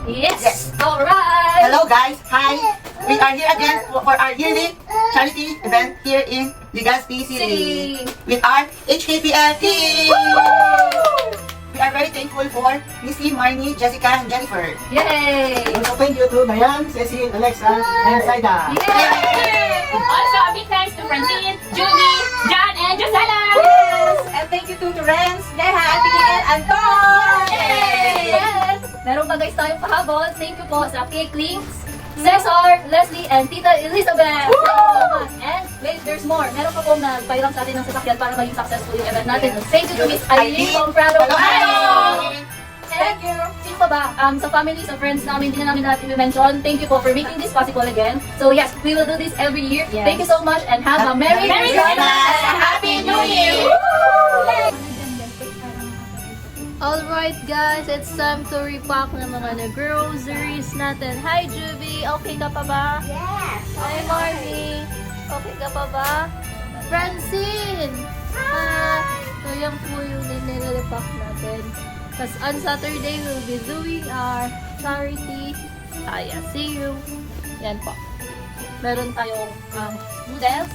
Yes. Alright. Hello guys, hi. We are here again for our yearly charity event here in Legazpi City with our HKPL team. We are very thankful for Missy, Marnie, Jessica, and Jennifer. Yay. Also, thank you to Dayan, Cecil, Alexa, and Saida. Yay. Also, a big thanks to Francine, Julie, John, and Josella. Yes. And thank you to Renz, Neha, Tigil, and Anton. Yay. Yes. Meron pa guys tayong pahabol. Thank you po sa Cake Links, Cesar, Leslie, and Tita Elizabeth. Thank you so much. And wait, there's more. Meron pa pong nagpairam sa atin ng sasakyan para maging successful yung event natin. Thank you to Miss Aileen from Prado. Thank you. Sino pa ba? Sa family, sa friends namin, hindi na namin lahat i-mention. Thank you po for making this possible again. So yes, we will do this every year. Yes. Thank you so much and have a Merry Christmas and a Happy New Year! Alright guys, it's time to repack ng mga groceries natin. Hi Juvie! Okay ka pa ba? Yes. Hi Marnie! Okay ka pa ba? Francine! Hi! So yan po yung nilirepack natin. Tapos on Saturday, we'll be doing our charity. See you! Yan po. Meron tayong noodles.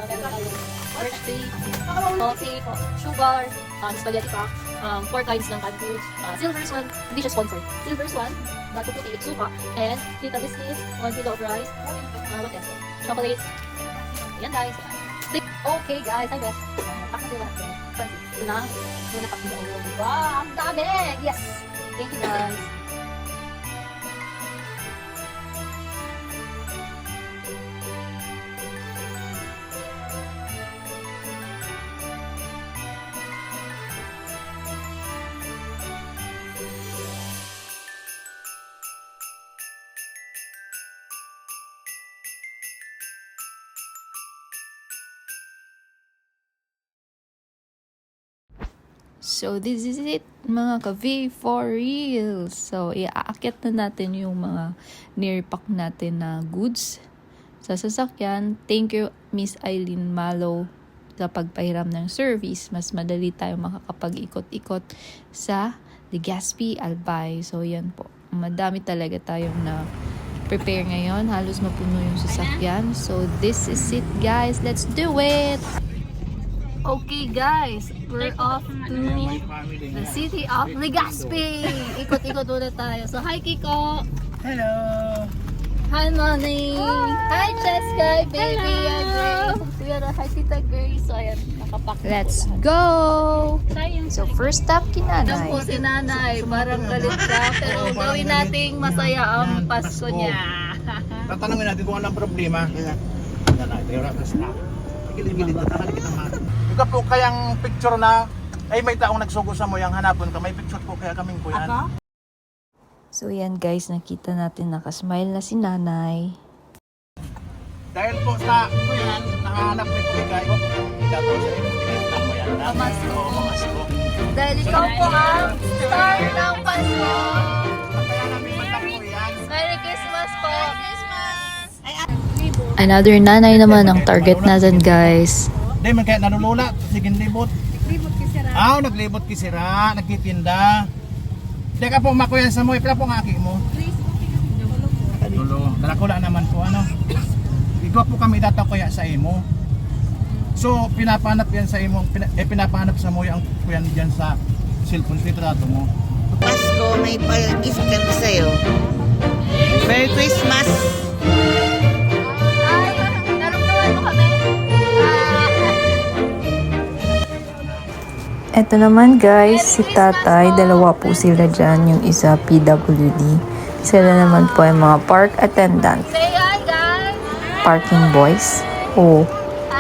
Meron tayong birthday, coffee, sugar, spaghetti pack, 4 kinds ng canned foods, Silver's one, hindi siya sponsored. Silver's one, bato puti, suka, and Tita biscuits, 1 kilo of rice, what else? Chocolates. Yan guys. Okay guys, I guess. Pack na lahat. Ito na. Ito na pack na. Wow, ang dami! Yes! Thank you guys. So, this is it, mga ka-V for real. So, iaakit na natin yung mga near-pack natin na goods sa sasakyan. Thank you, Miss Aileen Malo, sa pagpahiram ng service. Mas madali tayo makakapag-ikot-ikot sa Legazpi, Albay. So, yan po. Madami talaga tayong na prepare ngayon. Halos mapuno yung sasakyan. So, this is it, guys. Let's do it! Okay guys, we're off to the city of Legazpi. Ikot-ikot ulit tayo. So hi Kiko. Hello! Hi Money. Hi Cheska, baby. Hello. Hi Tita Grace. So ayan, nakapak. Let's go! So first stop Alam kinanay. po si nanay, parang galit ka, pero gawin nating masaya ang Pasko niya. Tatanungin natin kung anong problema. Yan na, ito na. Gilid-gilid na tahan kita man. Ika po kayang picture na ay may taong nagsugo sa mo yung hanapon ka. May picture po kaya kaming po yan. So yan guys, nakita natin nakasmile na si nanay. Dahil po sa yan, nakahanap ni po ikaw. Ikaw po sa inyo. Pinita mo yan. Pamasko. Pamasko. Dahil ikaw po ang star ng Pasko. Kaya namin matakbo yan. Merry Christmas po! Another nanay naman ang target natin guys. Hindi man kaya nanulula. Sige, libot. Naglibot kisira. Naglibot kisira. Nagtitinda. Hindi ka po makuyan sa mo. Ipila po ang aki mo. Dulo. Dalakula naman po ano. Ikaw po kami dataw kaya sa imo. So, pinapanap yan sa imo. Pinapanap sa mo yung kuyan dyan sa cellphone. Dito nato mo. Pasko, may pa-gift kami sa'yo. Merry Christmas! Eto naman guys, si tatay, dalawa po sila dyan, yung isa PWD. Sila naman po ay mga park attendant. Say hi guys! Parking boys. O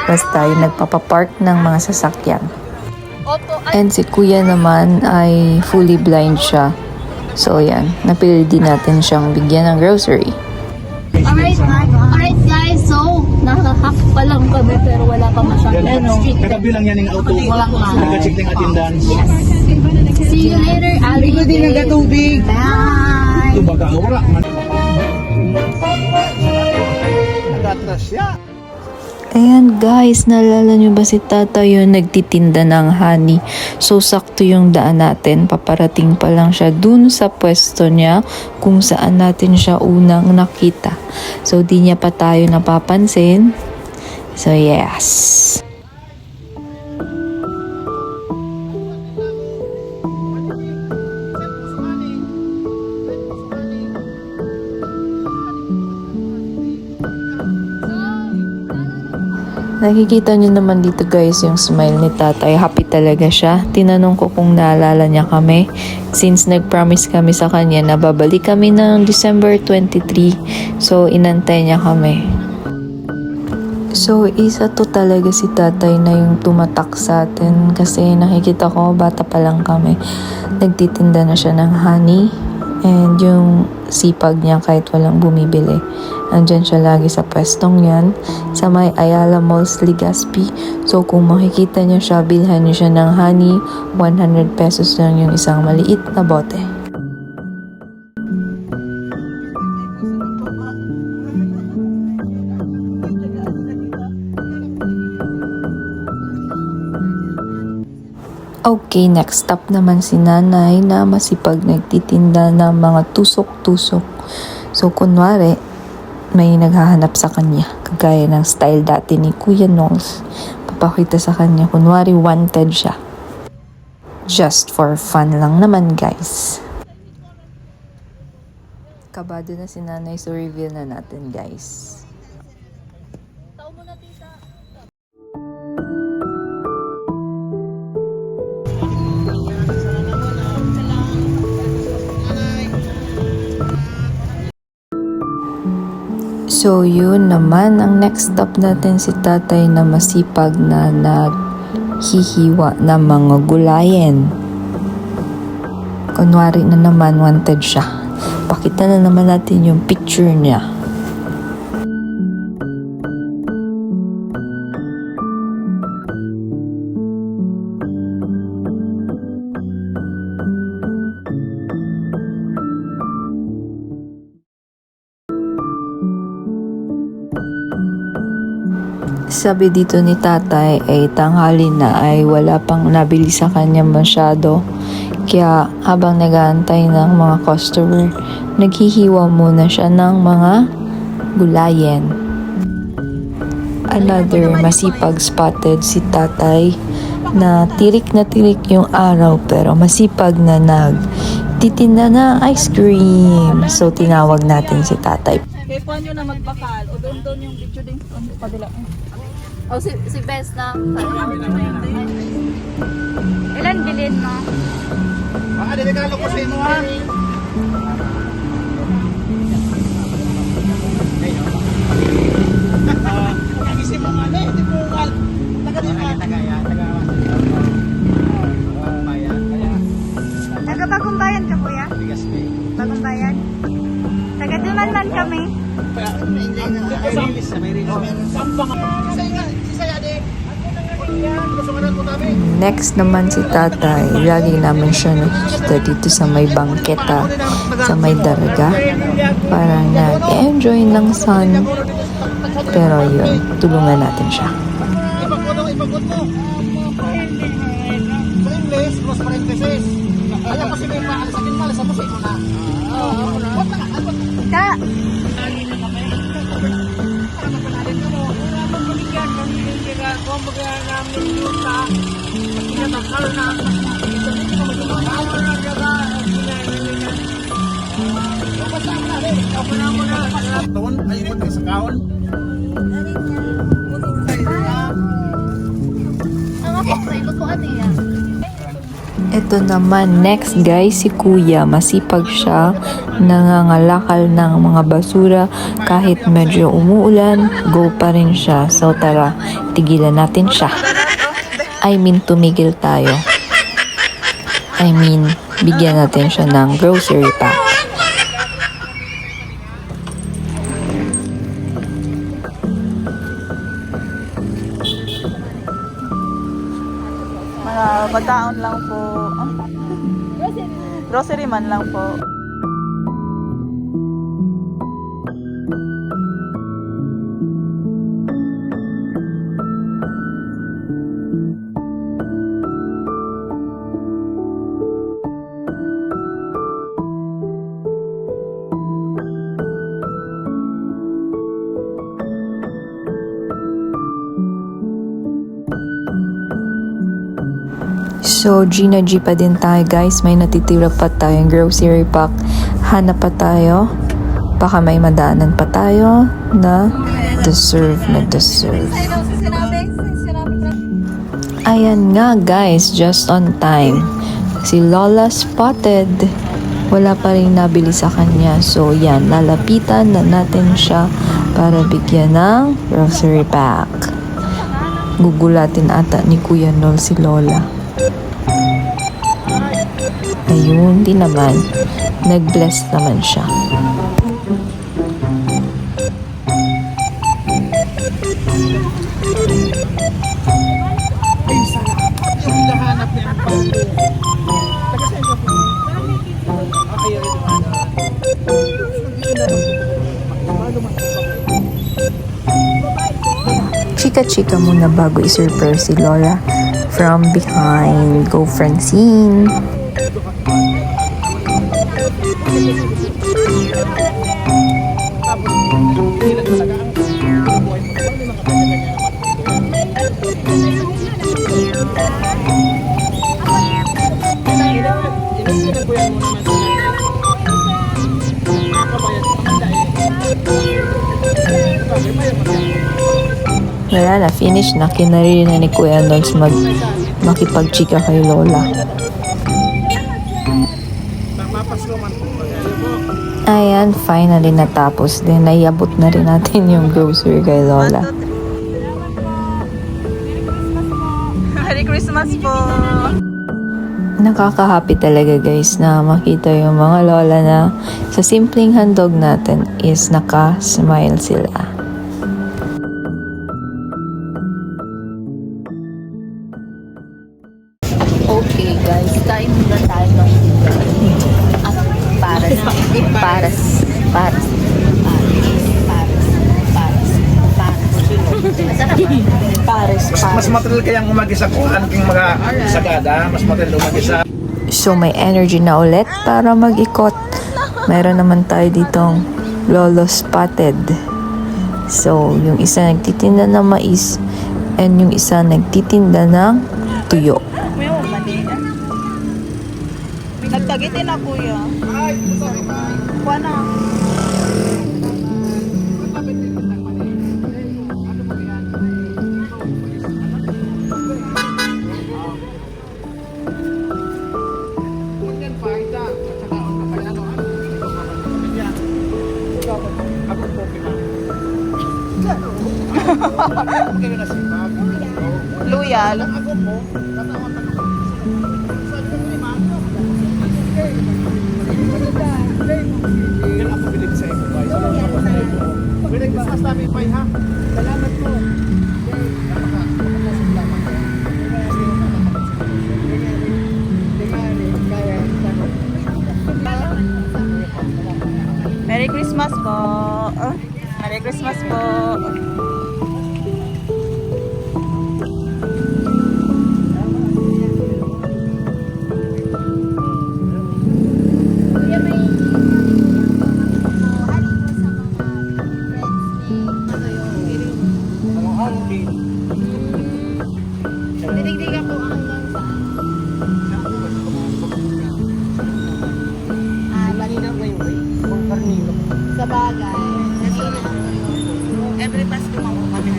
basta yung nagpapapark ng mga sasakyan. Opo, And si kuya naman ay fully blind siya. So yan, napili din natin siyang bigyan ng grocery. Alright guys, so nakahack pa lang kami pero wala pa masyadong street. Katabi lang yan yung auto. Nagka-check ng attendance. See you later, Ali. Hindi din nagkatubig. Bye! Ito baga wala. Nag-atras siya. Ayan guys, naalala nyo ba si Tata yung nagtitinda ng honey? So sakto yung daan natin, paparating pa lang siya dun sa pwesto niya kung saan natin siya unang nakita. So di niya pa tayo napapansin. So yes. Nakikita niyo naman dito guys yung smile ni tatay. Happy talaga siya. Tinanong ko kung naalala niya kami. Since nag-promise kami sa kanya na babalik kami ng December 23. So inantay niya kami. So isa to talaga si tatay na yung tumatak sa atin. Kasi nakikita ko bata pa lang kami. Nagtitinda na siya ng honey. And yung sipag niya kahit walang bumibili. Andyan siya lagi sa pwestong yan. Sa may Ayala Malls, Legazpi. So kung makikita niyo siya, bilhan niyo siya ng honey. 100 pesos lang yung isang maliit na bote. Okay, next stop naman si nanay na masipag nagtitinda ng mga tusok-tusok. So, kunwari, may naghahanap sa kanya. Kagaya ng style dati ni Kuya Knowles. Papakita sa kanya, kunwari wanted siya. Just for fun lang naman, guys. Kabado na si nanay, so reveal na natin, guys. Tao mo na, tita. So yun naman, ang next stop natin si tatay na masipag na naghihiwa ng mga gulayen. Kunwari na naman wanted siya. Pakita na naman natin yung picture niya. Sabi dito ni tatay ay tanghali na ay wala pang nabili sa kanya masyado. Kaya habang nag-aantay ng mga customer, naghihiwa muna siya ng mga gulayen. Another masipag spotted si tatay na tirik yung araw pero masipag na nagtitinda ng ice cream. So tinawag natin si tatay. Kaya po nyo na magbakal o doon yung picture din padula. Oh, si Bes na. Ilan bilhin mo? Baka delikado ko sa inyo ha. Isip mo nga eh, di po Taga Bagong Bayan ka, kuya? Bagong Bayan? Taga Duman man kami. Next naman si tatay, lagi naman siya nakikita dito sa may bangketa, sa may daraga. Parang nag-enjoy ng sun. Pero yun, tulungan natin siya. Ipagod mo. Sa English, plus parenthesis. Kaya kasi may maalisakin mo, alisan mo sa ito na. Ka! Taon, ay ikot sa kaon. Ang ako sa ilo ko ate yan. Ito naman, next guys, si kuya. Masipag siya, nangangalakal ng mga basura. Kahit medyo umuulan, go pa rin siya. So tara, tigilan natin siya. I mean, tumigil tayo. I mean, bigyan natin siya ng grocery pack. Mga pagkaon lang po. Grocery man lang po. So, Gina G pa din tayo guys. May natitira pa tayong grocery pack. Hanap pa tayo. Baka may madaanan pa tayo na deserve na deserve. Ayan nga guys, just on time. Si Lola spotted. Wala pa rin nabili sa kanya. So yan, lalapitan na natin siya para bigyan ng grocery pack. Gugulatin ata ni Kuya Nol si Lola. Ayun, di naman. Nag-bless naman siya. Nahanap niya ang pangko. Chika-chika muna bago isurprise si Lola. From behind, go Francine! Wala na, finish na. Kinarili na ni Kuya Nogs makipag-chika kay Lola. Ayan, finally natapos din. Naiabot na rin natin yung grocery kay Lola. Merry Christmas po! Nakaka-happy talaga guys na makita yung mga lola na sa simpleng handog natin is naka-smile sila. Okay guys, kain muna tayo ng pares. Mas material kayang umagisa ko king mga sagada, mas material umagisa. So may energy na ulit para mag-ikot. Meron naman tayo ditong Lolo Spotted. So yung isa nagtitinda ng mais and yung isa nagtitinda ng tuyo. May mali. Nagtagitin na kuya. Kuha na. Loyal. Salamat po. Merry Christmas po. Merry Christmas po. Sa bagay. Every Pasko kami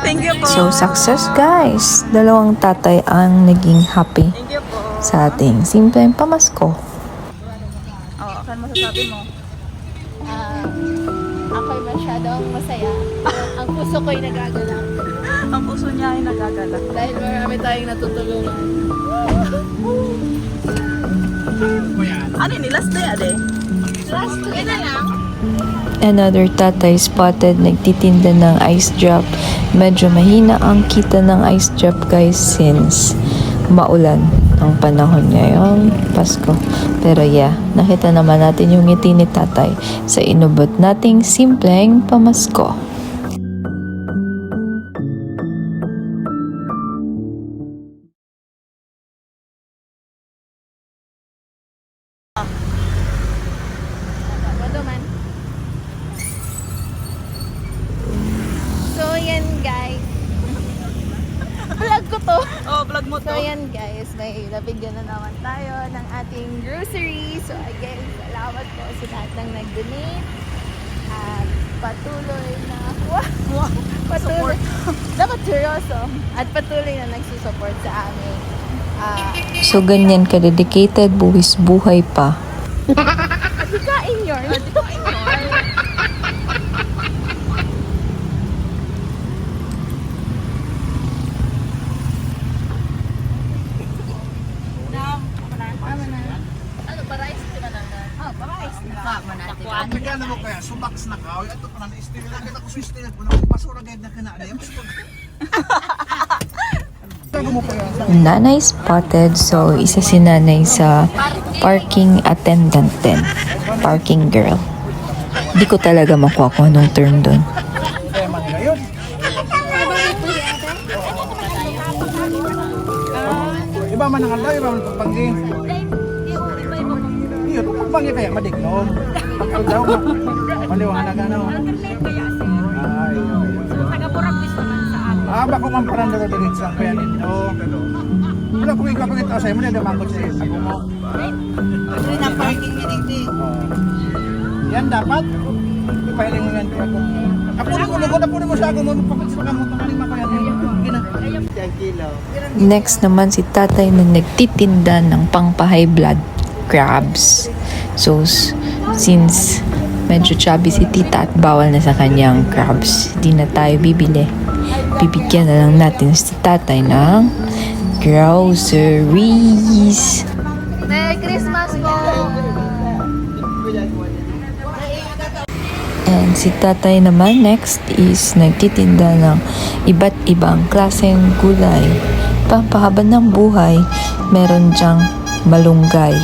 Thank you po. So success guys! Dalawang tatay ang naging happy Thank you po. sa ating simpleng pamasko. Akan masasabi mo? Ako'y masyadong masaya. Ang puso ko'y nagagalak. Ang puso niya ay nagagalak. Dahil marami tayong natutulungan. Ano ni last day ade? Last week na lang. Another tatay spotted nagtitinda ng ice drop. Medyo mahina ang kita ng ice drop guys since maulan ang panahon ngayong Pasko. Pero yeah, nakita naman natin yung ngiti ni tatay sa inubot nating simpleng pamasko. So, yan guys. Vlog ko So yan guys, may nabigyan na naman tayo ng ating grocery. So again, salamat po sa lahat ng nag-donate. At patuloy na patuloy dapat seryoso at patuloy na nagsusupport sa amin. So ganyan ka-dedicated, buwis buhay pa. Kain yun. Bigyan na mo kaya, subaks na ka. Ito pa na na-steal lang. Kita ko sa steal po. Nakapasura gaya na ka na. Nanay spotted, so isa si nanay sa parking attendant din. Parking girl. Di ko talaga makuha kung anong term doon. Kaya man nila yun. Iba man ang alay, iba man ang pagpanggi. Yun, pagpanggi kaya madignon. Pagkal daw, maliwanag ano. Ay, bako man parang dito sa kaya nito. Wala kung ikapagit ako sa'yo mo, nadamangot siya sa mo. Ito na parking ni Diti. Yan dapat. Ipahiling mo yan kung... Apunin mo sa ako mo, magpapagsipa ka mo, tamaling makayan yung kilo. Next naman si tatay na nagtitinda ng pang-high blood crabs. So, since medyo chubby si tita at bawal na sa kanyang crabs, di na tayo bibili. Bibigyan na lang natin si tatay ng groceries. Merry Christmas po! And si tatay naman next is nagtitinda ng iba't ibang klaseng gulay. Pampahaba ng buhay, meron diyang malunggay.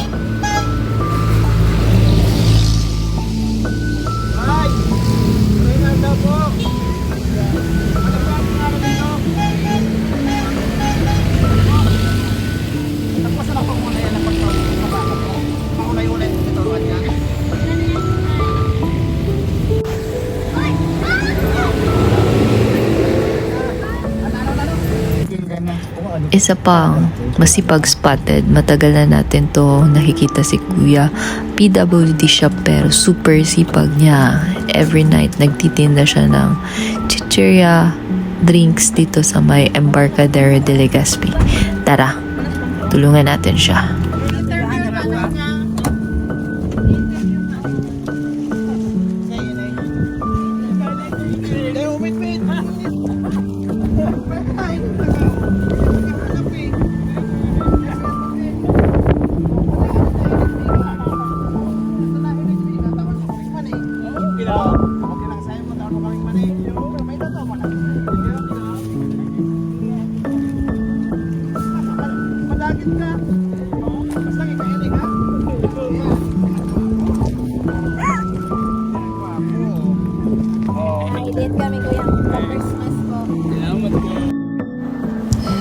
Isa pang masipag spotted, matagal na natin to nakikita si kuya. PWD siya pero super sipag niya. Every night nagtitinda siya ng chichirya drinks dito sa may Embarcadero de Legazpi. Tara, tulungan natin siya. Nakidate kami kuya for Christmas po.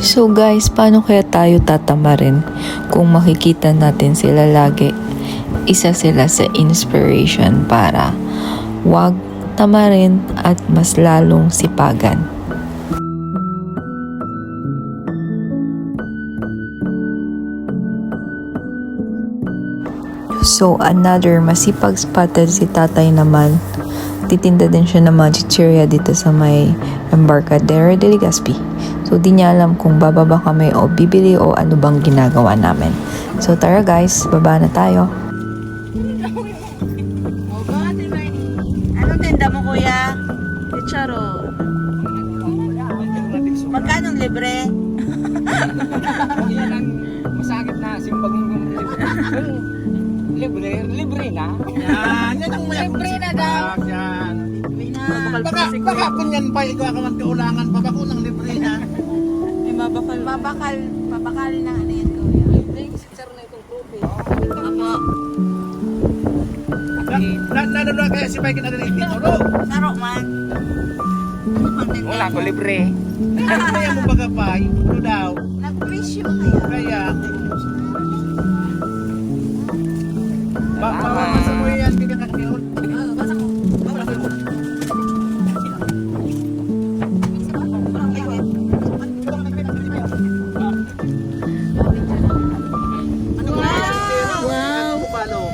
So guys, paano kaya tayo tatamarin kung makikita natin sila lagi? Isa sila sa inspiration para wag tamarin at mas lalong sipagan. So another masipag spotted si tatay naman. Titinda din siya ng mga chichirya dito sa may Embarcadero de Legazpi. So di niya alam kung bababa kami o bibili o ano bang ginagawa namin. So tara guys, baba na tayo. Anong tinda mo kuya? Chicharo. Magkano libre? Yan ang masakit na simbang libre na. Yan ang libre na daw. Yan. Baka kunyan pa, ikaw ka man kaulangan pa, bako ng libre na. May Babakal na ano yan kuya. Nadalo kaya si Mike na rin dito, no? Saro man. Wala ko libre. Kaya mo baga pa, ano daw? Nag-presyo kaya. Kaya, baka mo yan, bigyan ka niyo.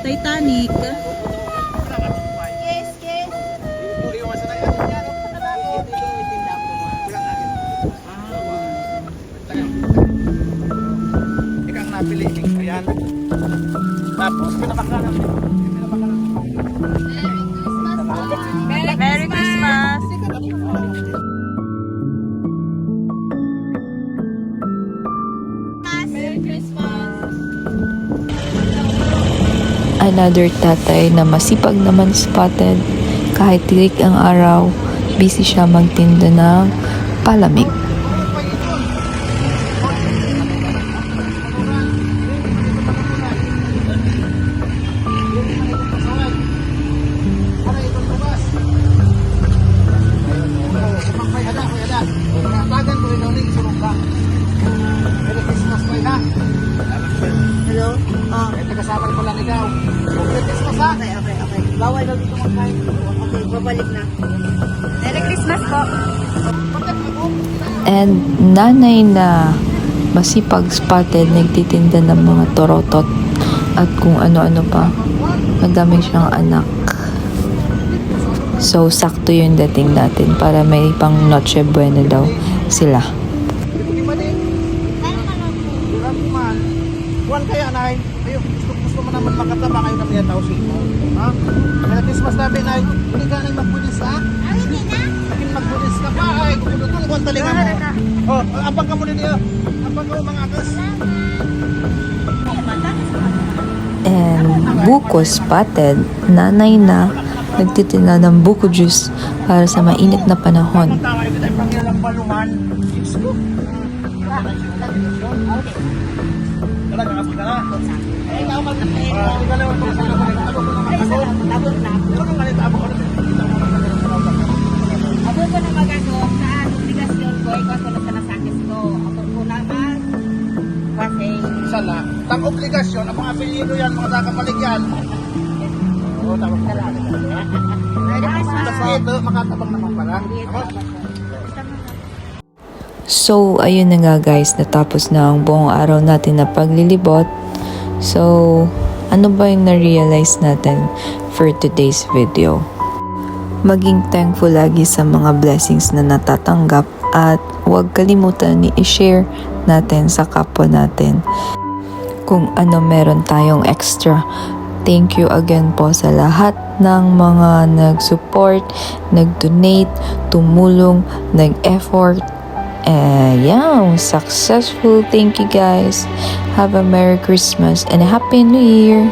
Titanic. Yes, yes. Ikaw ang napili. Ayan. Tapos, pinapakanan. Merry Christmas! Another tatay na masipag naman spotted. Kahit tirik ang araw, busy siya magtinda ng palamig. Hello? Oh, Kasama ko lang ikaw. Okay, Christmas ha? okay. Bawal daw dito magkain. Okay, babalik na. Merry Christmas po. And nanay na masipag spotted, nagtitinda ng mga torotot at kung ano-ano pa. Madami siyang anak. So, sakto yung dating natin para may pang Noche Buena daw sila. Buwan kaya na ayun, gusto mo naman makataba kayo ng mga tausin mo. Ha? Kaya Christmas namin ay hindi ka nang magbulis ha? Hindi na? Hindi magbulis ka pa ay kung buwan talinga mo. Oh, abang ka muna niya. Abang ka mo mga akas. And buko spotted, nanay na nagtitinda ng buko juice para sa mainit na panahon. Tawa ito ay pangilang balungan. Diyos ko. Talaga kasi ka na. Ay, ikaw magkape. Ikaw lang ang pagkakas. Tabot na. Ano nang galit? Abang ka na. Ako ko na magagawa sa obligasyon ko. Ikaw ko na sa nasakis ko. Ako ko naman. Kasi Sala. Tang obligasyon, ang mga apelyido yan, mga takapaligyan. Oo, tawag ka lang. Tapos ito, makatabang naman pala. Ako? So, ayun na nga guys, natapos na ang buong araw natin na paglilibot. So, ano ba yung na-realize natin for today's video? Maging thankful lagi sa mga blessings na natatanggap at huwag kalimutan ni i-share natin sa kapwa natin kung ano meron tayong extra. Thank you again po sa lahat ng mga nag-support, nag-donate, tumulong, nag-effort. Yeah, successful. Thank you guys. Have a Merry Christmas and a Happy New Year.